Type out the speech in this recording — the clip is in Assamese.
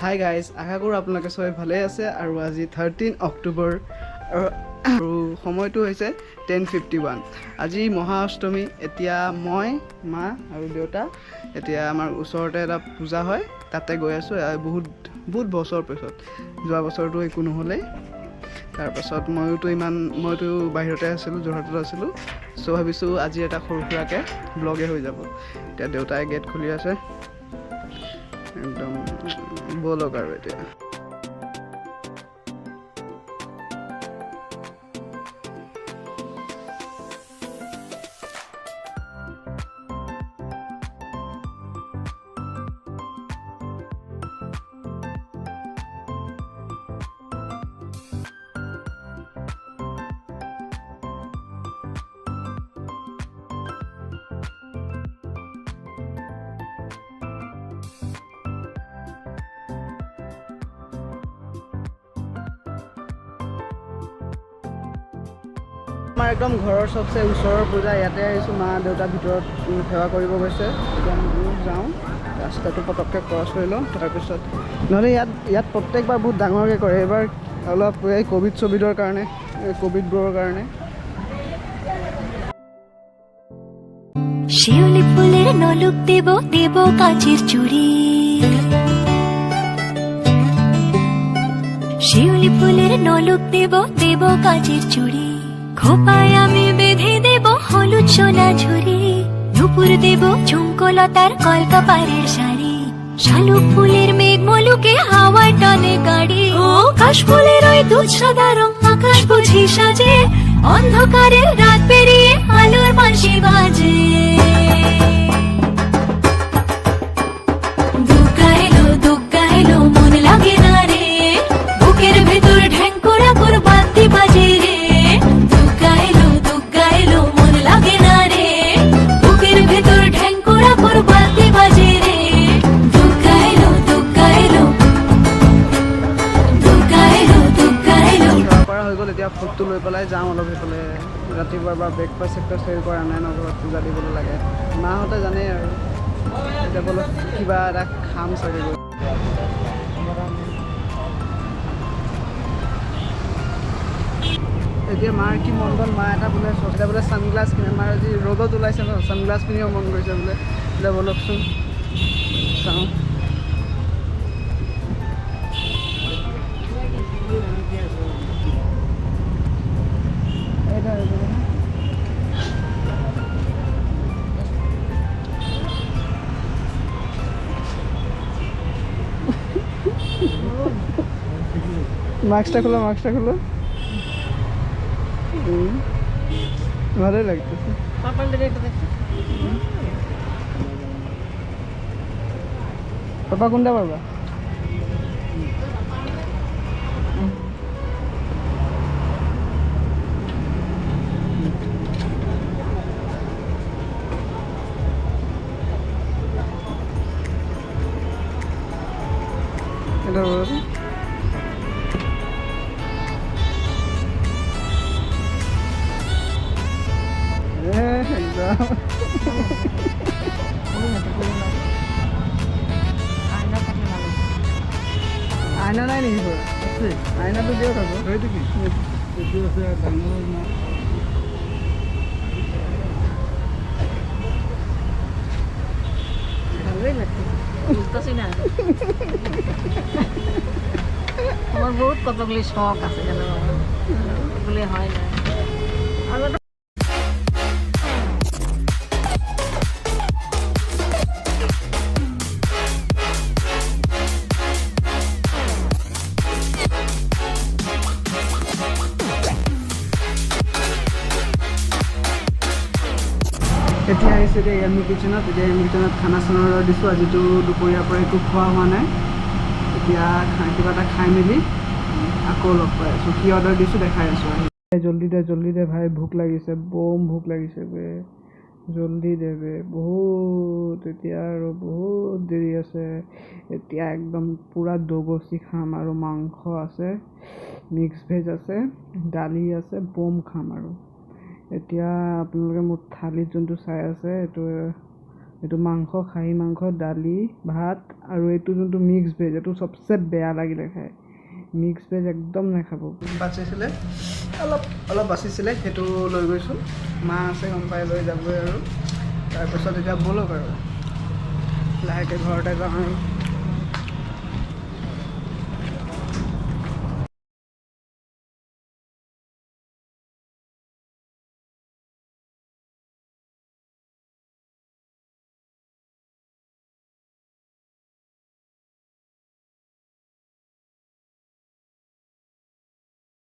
হাই গাইজ, আশা কৰোঁ আপোনালোকে চবে ভালে আছে। আৰু আজি 13 অক্টোবৰ আৰু সময়টো হৈছে 10:51। আজি মহা অষ্টমী। এতিয়া মই, মা আৰু দেউতা এতিয়া আমাৰ ওচৰতে এটা পূজা হয়, তাতে গৈ আছোঁ। বহুত বছৰ পিছত, যোৱা বছৰটো একো নহ'লেই। তাৰপাছত মইতো বাহিৰতে আছিলোঁ, যোৰহাটত আছিলোঁ। চ' ভাবিছোঁ আজি এটা সৰু সুৰাকৈ ব্লগে হৈ যাব। এতিয়া দেউতাই গেট খুলি আছে, একদম ব'লক আৰু এতিয়া। আমাৰ একদম ঘৰৰ চবচে ওচৰৰ পূজা, ইয়াতে আহিছোঁ। মা দেউতা ভিতৰত সেৱা কৰিব গৈছে। এতিয়া ময়ো যাওঁ, ৰাস্তাটো পটককৈ ক্ৰছ কৰি লওঁ। তাৰপিছত নহ'লে ইয়াত প্ৰত্যেকবাৰ বহুত ডাঙৰকৈ কৰে। এইবাৰ অলপ এই ক'ভিডৰ কাৰণে, ক'ভিডবোৰৰ কাৰণে। শিউলি ফুলের নলুক দেব দেব কাচের চুড়ি, শিউলি ফুলের নলুক দেব দেব কাচের চুড়ি, খোপায় আমি বেঁধে দেব হলুদ সোনা ঝুড়ি, নুপুর দেব ঝুমকোলতার কলকাপাড়ের শাড়ি, শালুক ফুলের মেঘ মলুকে হাওয়ার টানে গাড়ি, ও কাশ ফুলের ওই দুধ সাদা রং আকাশ বুঝি সাজে, অন্ধকারের রাত পেরিয়ে আলোর বাঁশি বাজে। দুগ্গা এলো মন লাগে না রে, বুকের ভেতর ঢ্যাঙ্করা কর বাদ্যি বাজে রে। দুগ্গা এলো মন লাগে না রে, বুকের ভেতর ঢ্যাঙ্করা কর বাদ্যি বাজে রে। দুগ্গা এলো পৰা হৈ গ'ল। এতিয়া ফুটটো লৈ পেলাই যাওঁ অলপ সেইফালে। ৰাতিপুৱাৰ পৰা ব্ৰেকফাষ্ট হেৰি কৰা নাই ন, ঘৰত পূজা দিবলৈ লাগে। মাহঁতে জানেই আৰু। এতিয়া বোলো কিবা এটা খাম চাগে। এতিয়া মাৰ কি মন গ'ল, মা এটা বোলে ছানগ্লাছ কিনে। মাৰ আজি ৰ'দত ওলাইছে ন, ছানগ্লাছ পিন্ধিব মন গৈছে বোলে। এতিয়া ব'লকচোন চাওঁ। মাস্কটা খোলো ভালোই লাগতেছে। পাপা কোনটা পারবা? এটা বলো। আয়না নাই নেকি? আয়নাটো দিও থাকো। সেইটো কি ভালোই লাগছে, বুঝতেছি না। আমার বহুত কতগুলি শখ আছে, জানো এগুলি হয় না। এতিয়া আহিছোঁ এতিয়া এম কিটচেনত। এতিয়া এম কিটচেনত খানা চানা অৰ্ডাৰ দিছোঁ। আজিতো দুপৰীয়াৰ পৰা একো খোৱা হোৱা নাই। এতিয়া কিবা এটা খাই মেলি আকৌ লগ পাই আছোঁ। কি অৰ্ডাৰ দিছোঁ দেখাই আছোঁ। জল্দি দে ভাই, ভোক লাগিছে, বম ভোক লাগিছে বে। জল্দি দে বে, বহুত এতিয়া আৰু বহুত দেৰি আছে। এতিয়া একদম পূৰা দগচি খাম আৰু মাংস আছে, মিক্স ভেজ আছে, দালি আছে, বম খাম আৰু। এতিয়া আপোনালোকে মোৰ থালিত যোনটো চাই আছে, এইটো এইটো মাংস, খাহী মাংস, দালি, ভাত আৰু এইটো যোনটো মিক্স ভেজ, এইটো চবচে বেয়া লাগিলে খাই। মিক্স ভেজ একদম নাখাব। বাচিছিলে অলপ বাচিছিলে, সেইটো লৈ গৈছোঁ। মা আছে গম পাই লৈ যাবই আৰু। তাৰপিছত এতিয়া ব'লক আৰু লাহেকৈ ঘৰতে যাওঁ আৰু।